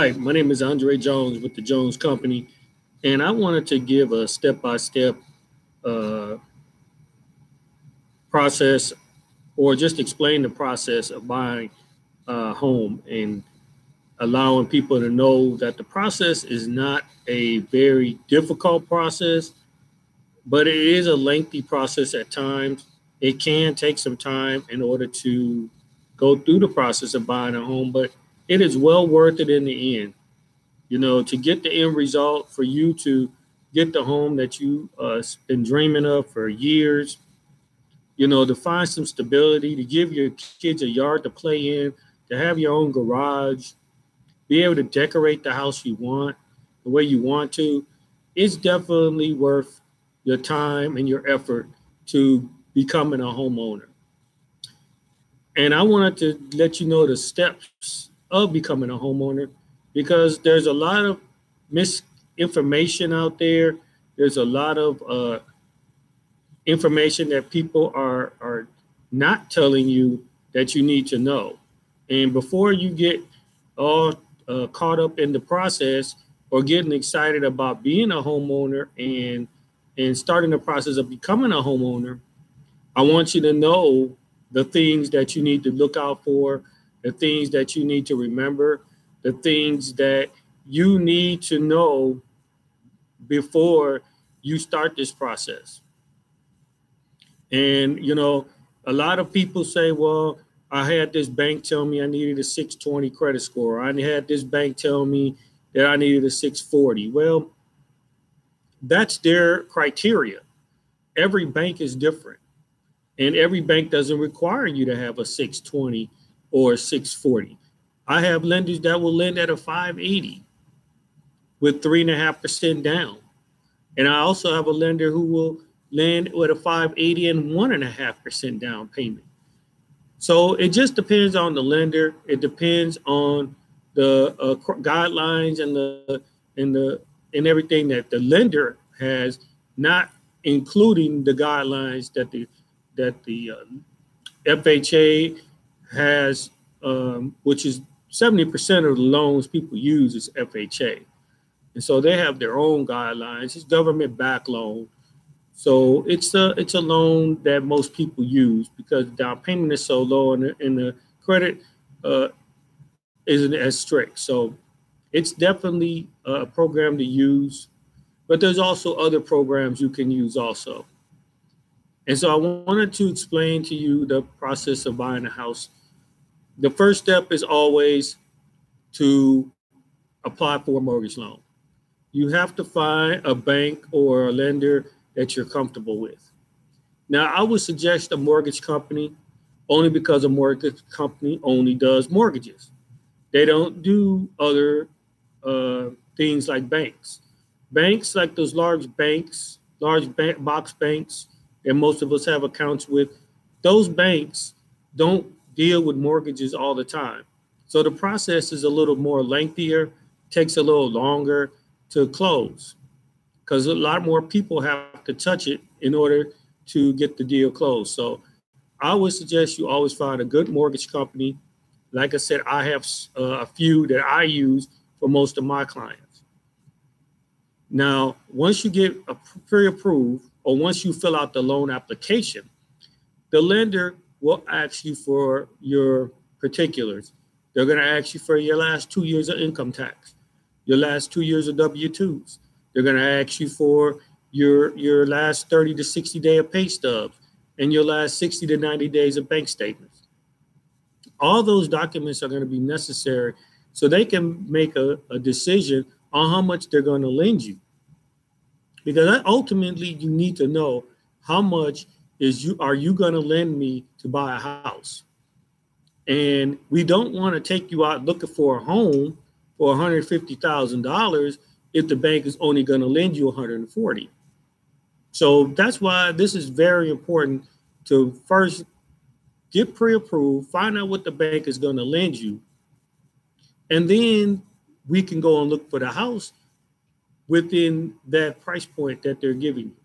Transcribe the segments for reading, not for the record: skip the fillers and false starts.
Hi, my name is Andre Jones with the Jones Company, and I wanted to give a step-by-step uh, process or just explain the process of buying a home and allowing people to know that the process is not a very difficult process, but it is a lengthy process at times. It can take some time in order to go through the process of buying a home, but it is well worth it in the end. To get the end result for you to get the home that you been dreaming of for years, to find some stability, to give your kids a yard to play in, to have your own garage, be able to decorate the house you want the way you want to. It's definitely worth your time and your effort to becoming a homeowner. And I wanted to let you know the steps of becoming a homeowner because there's a lot of misinformation out there. There's a lot of information that people are not telling you that you need to know. And before you get all caught up in the process or getting excited about being a homeowner and starting the process of becoming a homeowner, I want you to know the things that you need to look out for, the things that you need to remember, the things that you need to know before you start this process. And, a lot of people say, well, I had this bank tell me I needed a 620 credit score. I had this bank tell me that I needed a 640. Well, that's their criteria. Every bank is different. And every bank doesn't require you to have a 620 or a 640. I have lenders that will lend at a 580 with 3.5% down. And I also have a lender who will lend with a 580 and 1.5% down payment. So it just depends on the lender. It depends on the guidelines and everything that the lender has, not including the guidelines that the FHA has, which is 70% of the loans people use is FHA. And so they have their own guidelines. It's government-backed loan. So it's a loan that most people use because down payment is so low and the credit isn't as strict. So it's definitely a program to use, but there's also other programs you can use also. And so I wanted to explain to you the process of buying a house. The first step is always to apply for a mortgage loan. You have to find a bank or a lender that you're comfortable with. Now, I would suggest a mortgage company only because a mortgage company only does mortgages. They don't do other things like banks. Banks like those box banks that most of us have accounts with, those banks don't deal with mortgages all the time. So the process is a little more lengthier, takes a little longer to close because a lot more people have to touch it in order to get the deal closed. So I would suggest you always find a good mortgage company. Like I said, I have a few that I use for most of my clients. Now, once you get pre-approved or once you fill out the loan application, the lender will ask you for your particulars. They're going to ask you for your last 2 years of income tax, your last 2 years of W-2s. They're going to ask you for your last 30 to 60 day of pay stubs and your last 60 to 90 days of bank statements. All those documents are going to be necessary so they can make a decision on how much they're going to lend you. Because ultimately you need to know how much are you going to lend me to buy a house. And we don't want to take you out looking for a home for $150,000 if the bank is only going to lend you $140,000. So that's why this is very important to first get pre-approved, find out what the bank is going to lend you, and then we can go and look for the house within that price point that they're giving you.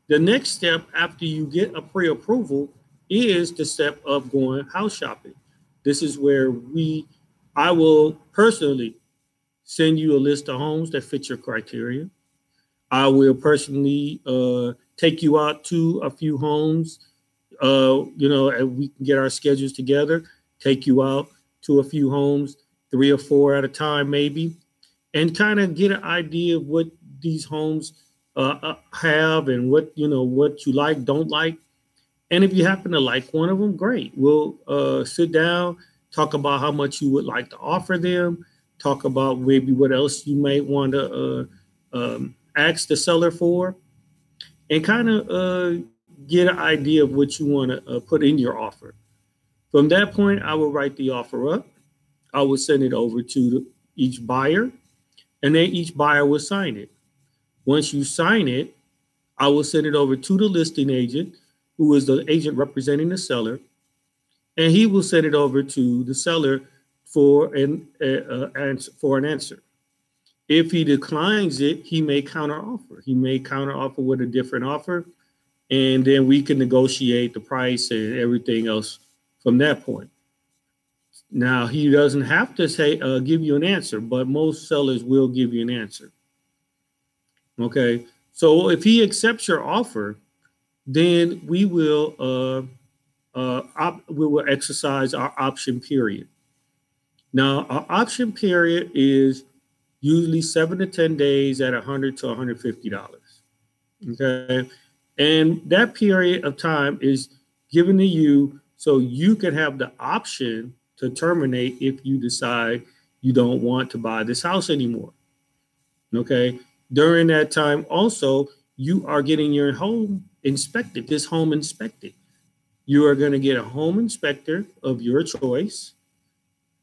The next step after you get a pre-approval is the step of going house shopping. This is where we I will personally send you a list of homes that fit your criteria. I will personally take you out to a few homes, and we can get our schedules together, take you out to a few homes, 3 or 4 at a time, maybe, and kind of get an idea of what these homes have and what you like, don't like. And if you happen to like one of them, great. We'll sit down, talk about how much you would like to offer them, talk about maybe what else you might want to ask the seller for, and kind of get an idea of what you want to put in your offer. From that point, I will write the offer up. I will send it over to each buyer, and then each buyer will sign it. Once you sign it, I will send it over to the listing agent, who is the agent representing the seller, and he will send it over to the seller for an answer. If he declines it, he may counteroffer. He may counteroffer with a different offer, and then we can negotiate the price and everything else from that point. Now, he doesn't have to say give you an answer, but most sellers will give you an answer. Okay, so if he accepts your offer, then we will exercise our option period. Now, our option period is usually 7 to 10 days at $100 to $150. Okay, and that period of time is given to you so you can have the option to terminate if you decide you don't want to buy this house anymore. Okay, during that time, also, you are getting your home inspected. This home inspected. You are going to get a home inspector of your choice.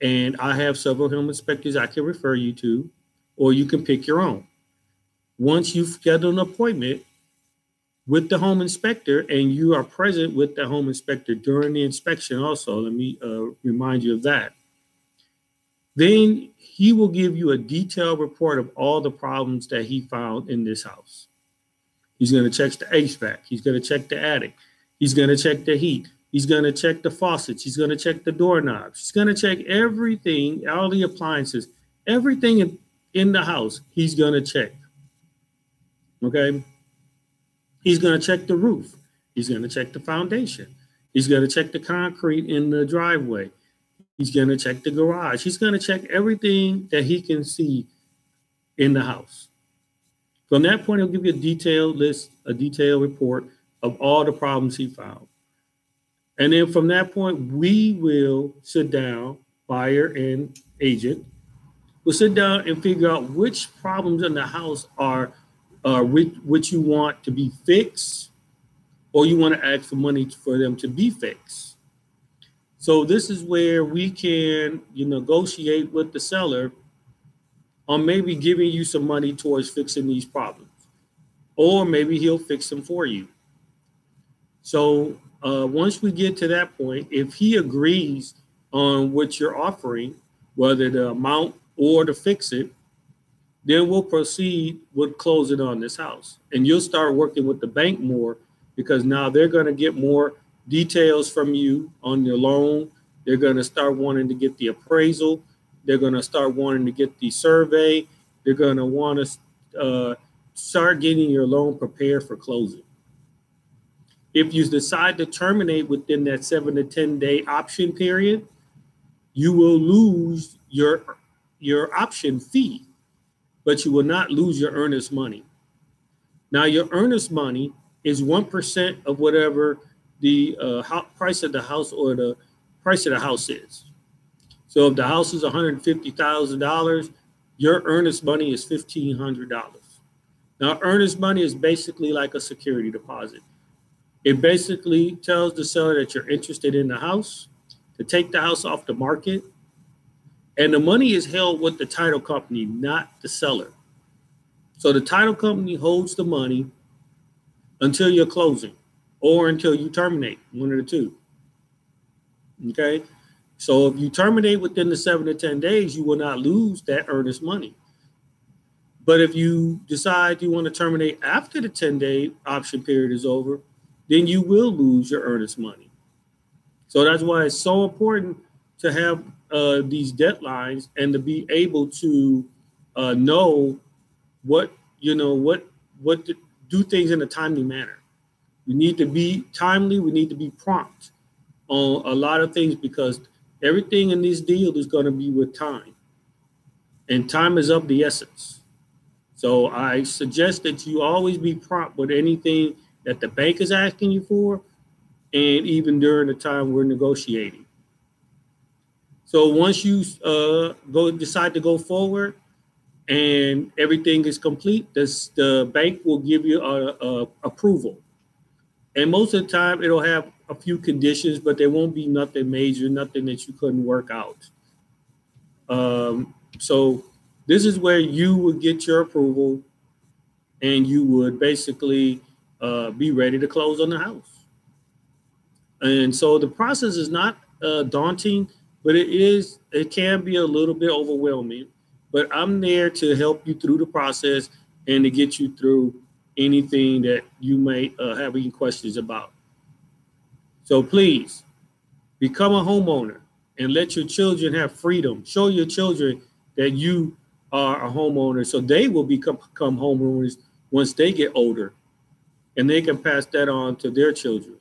And I have several home inspectors I can refer you to, or you can pick your own. Once you schedule an appointment with the home inspector and you are present with the home inspector during the inspection also, let me remind you of that. Then he will give you a detailed report of all the problems that he found in this house. He's going to check the HVAC. He's going to check the attic. He's going to check the heat. He's going to check the faucets. He's going to check the doorknobs. He's going to check everything, all the appliances, everything in the house. He's going to check. Okay. He's going to check the roof. He's going to check the foundation. He's going to check the concrete in the driveway. He's going to check the garage. He's going to check everything that he can see in the house. From that point, he'll give you a detailed list, a detailed report of all the problems he found. And then from that point, we will sit down, buyer and agent, we'll sit down and figure out which problems in the house are which you want to be fixed, or you want to ask for money for them to be fixed. So this is where we can negotiate with the seller on maybe giving you some money towards fixing these problems, or maybe he'll fix them for you. So once we get to that point, if he agrees on what you're offering, whether the amount or to fix it, then we'll proceed with closing on this house. And you'll start working with the bank more, because now they're going to get more details from you on your loan. They're going to start wanting to get the appraisal. They're going to start wanting to get the survey. They're going to want to start getting your loan prepared for closing. If you decide to terminate within that 7 to 10 day option period, you will lose your option fee, but you will not lose your earnest money. Now, your earnest money is 1% of whatever the price of the house or the price of the house is. So if the house is $150,000, your earnest money is $1,500. Now, earnest money is basically like a security deposit. It basically tells the seller that you're interested in the house, to take the house off the market, and the money is held with the title company, not the seller. So the title company holds the money until you're closing or until you terminate, one of the two. Okay? So if you terminate within the 7 to 10 days, you will not lose that earnest money. But if you decide you want to terminate after the 10-day option period is over, then you will lose your earnest money. So that's why it's so important to have these deadlines and to be able to know what what to do things in a timely manner. We need to be timely. We need to be prompt on a lot of things because everything in this deal is going to be with time, and time is of the essence. So I suggest that you always be prompt with anything that the bank is asking you for, and even during the time we're negotiating. So once you decide to go forward and everything is complete, the bank will give you a approval. And most of the time, it'll have a few conditions, but there won't be nothing major, nothing that you couldn't work out. So this is where you would get your approval, and you would basically be ready to close on the house. And so the process is not daunting, but it can be a little bit overwhelming. But I'm there to help you through the process and to get you through anything that you may have any questions about. So please become a homeowner and let your children have freedom. Show your children that you are a homeowner so they will become homeowners once they get older, and they can pass that on to their children.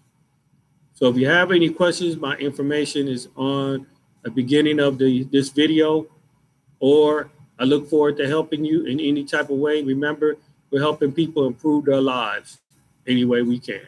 So if you have any questions, my information is on the beginning of this video, or I look forward to helping you in any type of way. Remember, we're helping people improve their lives any way we can.